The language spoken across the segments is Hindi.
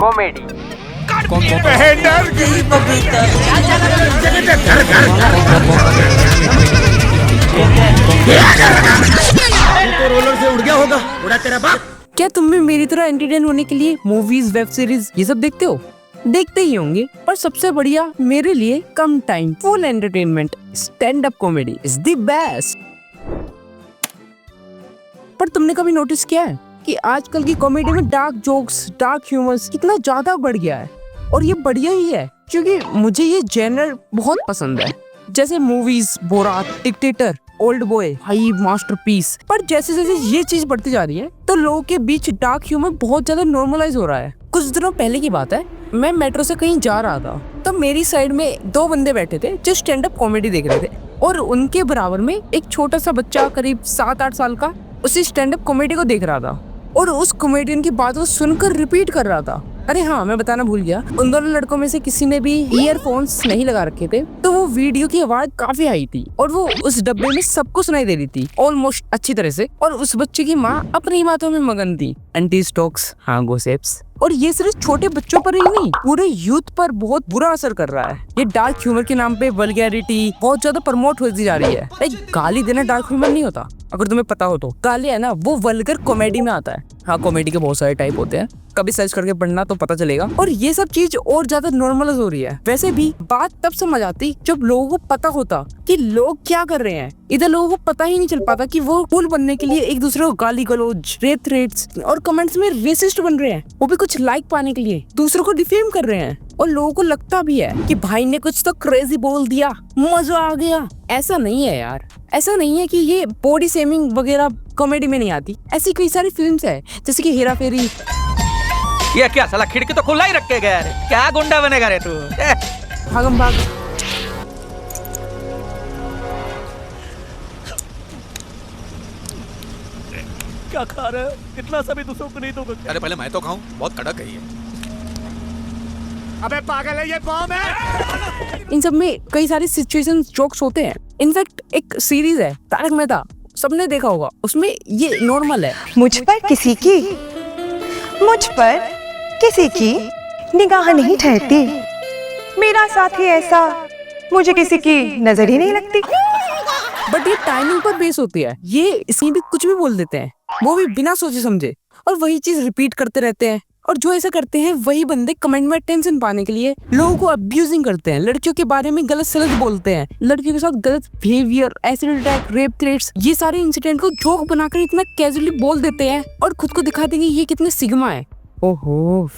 कॉमेडी। तो रोलर से उड़ गया होगा, उड़ा तेरा बाप। क्या तुम भी मेरी तरह एंटरटेन होने के लिए मूवीज, वेब सीरीज ये सब देखते हो? देखते ही होंगे, पर सबसे बढ़िया मेरे लिए कम time full entertainment stand up comedy is the best. पर तुमने कभी नोटिस किया है कि आजकल की कॉमेडी में डार्क जोक्स, डार्क ह्यूमर्स कितना ज्यादा बढ़ गया है? और ये बढ़िया ही है, क्योंकि मुझे ये जेनर बहुत पसंद है। जैसे movies Borat, Dictator, Old Boy, हाई मास्टरपीस। पर जैसे जैसे ये चीज बढ़ती जा रही है तो लोगों के बीच डार्क ह्यूमर बहुत ज्यादा नॉर्मलाइज हो रहा है। कुछ दिनों पहले की बात है, मैं मेट्रो से कहीं जा रहा था तो मेरी साइड में दो बंदे बैठे थे जो स्टैंड अप कॉमेडी देख रहे थे, और उनके बराबर में एक छोटा सा बच्चा करीब 7-8 साल का उसी स्टैंड अप कॉमेडी को देख रहा था और उस कॉमेडियन की बात को सुनकर रिपीट कर रहा था। अरे हाँ, मैं बताना भूल गया, उन दोनों लड़कों में से किसी ने भी ईयरफोन्स नहीं लगा रखे थे, तो वो वीडियो की आवाज काफी हाई थी और वो उस डब्बे में सबको सुनाई दे रही थी ऑलमोस्ट अच्छी तरह से। और उस बच्चे की माँ अपनी बातों में मगन थी, एंटी स्टॉक्स, हाँ गोसिप्स। और ये सिर्फ छोटे बच्चों पर ही नहीं, पूरे यूथ पर बहुत बुरा असर कर रहा है। ये डार्क ह्यूमर के नाम पे वल्गैरिटी बहुत ज्यादा प्रमोट होती जा रही है। गाली देना डार्क ह्यूमर नहीं होता, अगर तुम्हें पता हो तो। गाली है ना, वो वल्गर कॉमेडी में आता है। हाँ, कॉमेडी के बहुत सारे टाइप होते हैं, कभी सर्च करके पढ़ना तो पता चलेगा। और ये सब चीज और ज्यादा नॉर्मलाइज हो रही है। वैसे भी बात तब समझ आती जब लोगों को पता होता कि लोग क्या कर रहे हैं। इधर लोगों को पता ही नहीं चल पाता कि वो कूल बनने के लिए एक दूसरे को गाली गलौज, रेप थ्रेट्स और कमेंट्स में रेसिस्ट बन रहे हैं, वो भी कुछ लाइक पाने के लिए दूसरों को डिफेम कर रहे हैं। और लोगों को लगता भी है कि भाई ने कुछ तो क्रेजी बोल दिया, मजा आ गया। ऐसा नहीं है यार, ऐसा नहीं है कि ये बॉडी शेमिंग वगैरह कॉमेडी में नहीं आती। ऐसी कई सारी फिल्म्स है, जैसे कि हेरा फेरी। ये क्या साला खिड़की तो खुला ही रख के गया रे, क्या गुंडा बनेगा रे तू? भागम भाग। क्या खा रहे हो? इतना सभी दूसरों को नहीं दोगे? अरे पहले मैं तो खाऊं, बहुत कड़क है ये। अबे पागल है, ये बॉम्ब है। इन सब में कई सारे सिचुएशंस, जोक्स होते हैं। इनफैक्ट एक सीरीज है तारक मेहता, सबने देखा होगा, उसमें ये नॉर्मल है। मुझ पर किसी की निगाह नहीं ठहरती, मेरा साथी ऐसा मुझे किसी की नजर ही नहीं लगती। बट ये टाइमिंग पर बेस होती है, ये इसमें भी कुछ भी बोल देते हैं, वो भी बिना सोचे समझे, और वही चीज रिपीट करते रहते हैं। और जो ऐसा करते हैं वही बंदे कमेंट में टेंशन पाने के लिए लोगों को अब्यूजिंग करते हैं, लड़कियों के बारे में गलत सलत बोलते हैं, लड़कियों के साथ गलत behaviour, acid attack, rape threats, ये सारे इंसिडेंट को जोक बनाकर इतना कैजुअली बोल देते हैं और खुद को दिखाते हैं कि ये कितने सिग्मा है। ओहो,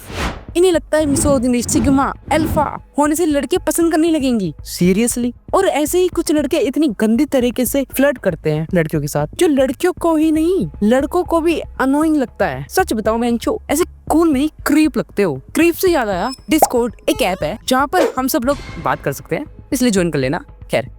इन्हें लगता है मिसोजिनी, सिग्मा, अल्फा होने से लड़के पसंद करने लगेंगी। सीरियसली? और ऐसे ही कुछ लड़के इतनी गंदी तरीके से फ्लर्ट करते हैं लड़कियों के साथ, जो लड़कियों को ही नहीं लड़कों को भी अनोइंग लगता है। सच बताओ बेंचो, ऐसे कूल नहीं क्रीप लगते हो। क्रीप से याद आया, डिस्कॉर्ड एक ऐप है जहाँ पर हम सब लोग बात कर सकते हैं, इसलिए ज्वाइन कर लेना। खैर,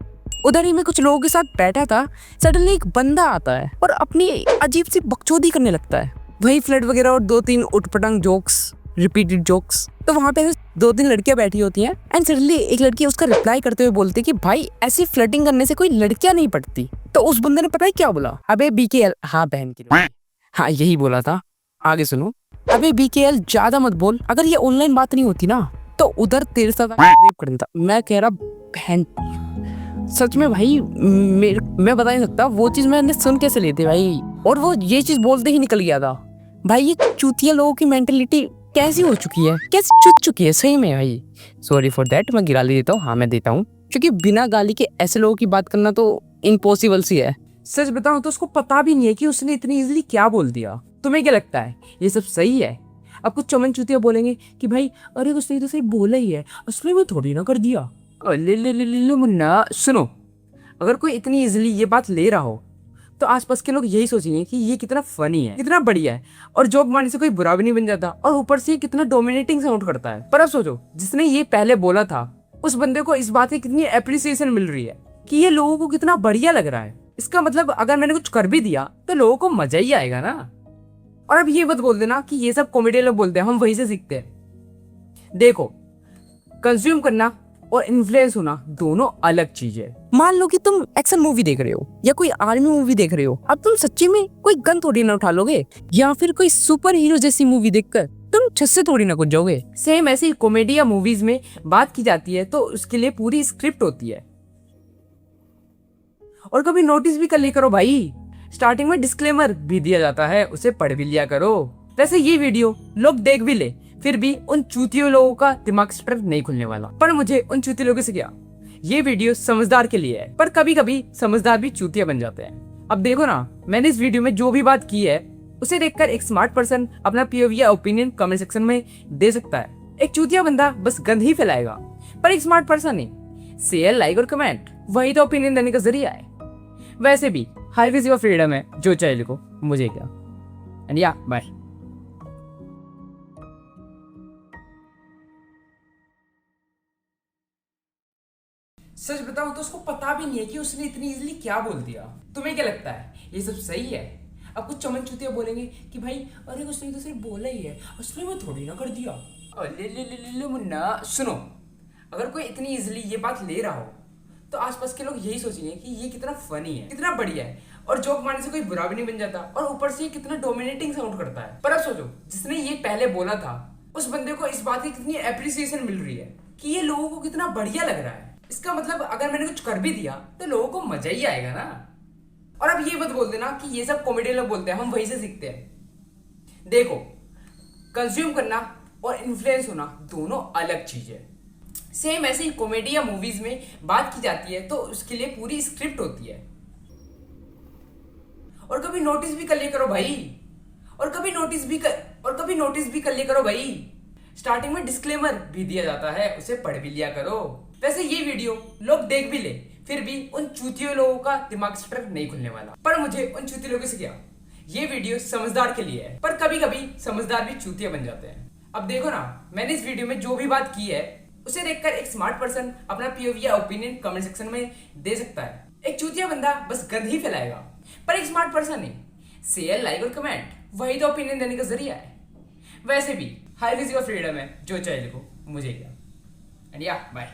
उधर ही मैं कुछ लोगों के साथ बैठा था, सडनली एक बंदा आता है और अपनी अजीब सी बकचोदी करने लगता है, वही फ्लर्ट वगैरह और 2-3 उटपटांग जोक्स, रिपीटेड जोक्स। तो वहाँ पे 2-3 लड़कियां बैठी होती हैं एंड सडनली एक लड़की उसका रिप्लाई करते हुए बोलती है कि भाई ऐसी फ्लर्टिंग करने से कोई लड़कियां नहीं पटती। तो उस बंदे ने पता है क्या बोला? अबे BKL, हाँ बहन की, हाँ यही बोला था, आगे सुनो। अबे BKL ज्यादा मत बोल, अगर ये ऑनलाइन बात नहीं होती ना तो उधर तेरे साथ रेप कर देता। मैं कह रहा बहन, सच में भाई, मैं बता नहीं सकता वो चीज मैंने सुन कैसे ली थी भाई। और वो ये चीज बोलते ही निकल गया था। भाई ये चूतिया लोगों की मेंटेलिटी कैसी हो चुकी है, कैसे चुत चुकी है सही में भाई। सॉरी फॉर दैट, मैं गाली देता हूँ, हाँ मैं देता हूँ, क्योंकि बिना गाली के ऐसे लोगों की बात करना तो इम्पॉसिबल सी है। सच बताऊं तो उसको पता भी नहीं है कि उसने इतनी इजीली क्या बोल दिया। तुम्हें क्या लगता है ये सब सही है? अब कुछ चमन चूतिया बोलेंगे कि भाई अरे उसने तो सही बोला ही है, असली में थोड़ी ना कर दिया। ले मुन्ना, सुनो, अगर कोई इतनी इजीली ये बात ले रहा हो तो आसपास के लोग यही सोचेंगे कि ये कितना फनी है, कितना बढ़िया है, और जोक मारने से कोई बुरा भी नहीं बन जाता, और ऊपर से ये कितना डोमिनेटिंग साउंड करता है। पर अब सोचो, जिसने ये पहले बोला था उस बंदे को इस बात की कितनी एप्रिसिएशन मिल रही है कि ये लोगों को कितना बढ़िया लग रहा है। इसका मतलब अगर मैंने कुछ कर भी दिया तो लोगों को मजा ही आएगा ना। और अब ये मत बोल देना कि ये सब कॉमेडी लोग बोलते हैं, हम वहीं से सीखते हैं। देखो, कंज्यूम करना और इन्फ्लुएंस होना दोनों अलग चीज है। मान लो कि तुम एक्शन मूवी देख रहे हो या कोई आर्मी मूवी देख रहे हो, अब तुम सच्ची में कोई गन थोड़ी ना उठा लोगे, या फिर कोई सुपर हीरो जैसी मूवी देखकर तुम छत से थोड़ी ना कूद जाओगे। सेम ऐसे ही कॉमेडी या मूवीज में बात की जाती है तो उसके लिए पूरी स्क्रिप्ट होती है। और कभी नोटिस भी कर लिया करो भाई, स्टार्टिंग में डिस्क्लेमर भी दिया जाता है, उसे पढ़ भी लिया करो। वैसे ये वीडियो लोग देख भी ले, फिर भी उन चूतियों लोगों का दिमाग स्टर नहीं खुलने वाला। पर मुझे उन चूतियों लोगों से क्या, ये वीडियो समझदार के लिए है, पर कभी कभी समझदार भी चूतिया बन जाते हैं। अब देखो ना, मैंने इस वीडियो में जो भी बात की है उसे देखकर एक स्मार्ट पर्सन अपना पीओवी या ओपिनियन कमेंट सेक्शन में दे सकता है। एक चूतिया बंदा बस गंद ही फैलाएगा, पर एक स्मार्ट पर्सन नहीं, शेयर, लाइक और कमेंट, वही तो ओपिनियन देने का जरिया है। वैसे भी हर किसी का फ्रीडम है, जो चाहे लिखो, मुझे क्या। एंड या बाय। सच बताऊं तो उसको पता भी नहीं है कि उसने इतनी इजीली क्या बोल दिया। तुम्हें क्या लगता है ये सब सही है? अब कुछ चमन चूतिया बोलेंगे कि भाई अरे उसने तो सिर्फ बोला ही है, उसने वो थोड़ी ना कर दिया। ले ले ले ले मुन्ना, सुनो, अगर कोई इतनी इजीली ये बात ले रहा हो तो आसपास के लोग यही सोचेंगे कि ये कितना फनी है, कितना बढ़िया है, और जोक मारने से कोई बुरा भी नहीं बन जाता, और ऊपर से ये कितना डोमिनेटिंग साउंड करता है। पर अब सोचो, जिसने ये पहले बोला था उस बंदे को इस बात की कितनी एप्रिसिएशन मिल रही है कि ये लोगों को कितना बढ़िया लग रहा है। इसका मतलब अगर मैंने कुछ कर भी दिया तो लोगों को मजा ही आएगा ना। और अब ये मत बोल देना कि ये सब कॉमेडी लोग बोलते हैं, हम वहीं से सीखते हैं। देखो, कंज्यूम करना और इन्फ्लुएंस होना दोनों अलग चीज है। सेम ऐसे ही कॉमेडी या मूवीज में बात की जाती है तो उसके लिए पूरी स्क्रिप्ट होती है। और कभी नोटिस भी कर लिया करो भाई, और कभी नोटिस भी कर लिया करो भाई, स्टार्टिंग में डिस्क्लेमर भी दिया जाता है, उसे पढ़ भी लिया करो। वैसे ये वीडियो लोग देख भी ले, फिर भी उन चूतियों लोगों का दिमाग स्टर नहीं खुलने वाला। पर मुझे उन चूतियों लोगों से क्या, ये वीडियो समझदार के लिए है, पर कभी कभी समझदार भी चूतिया बन जाते हैं। अब देखो ना, मैंने इस वीडियो में जो भी बात की है उसे देखकर एक स्मार्ट पर्सन अपना पीओवी या ओपिनियन कमेंट सेक्शन में दे सकता है। एक चूतिया बंदा बस गंद ही फैलाएगा, पर एक स्मार्ट पर्सन नहीं, शेयर, लाइक और कमेंट, वही तो ओपिनियन देने का जरिया है। वैसे भी हर किसी का फ्रीडम है, जो चाहे लिखो, मुझे क्या। एंड या बाय।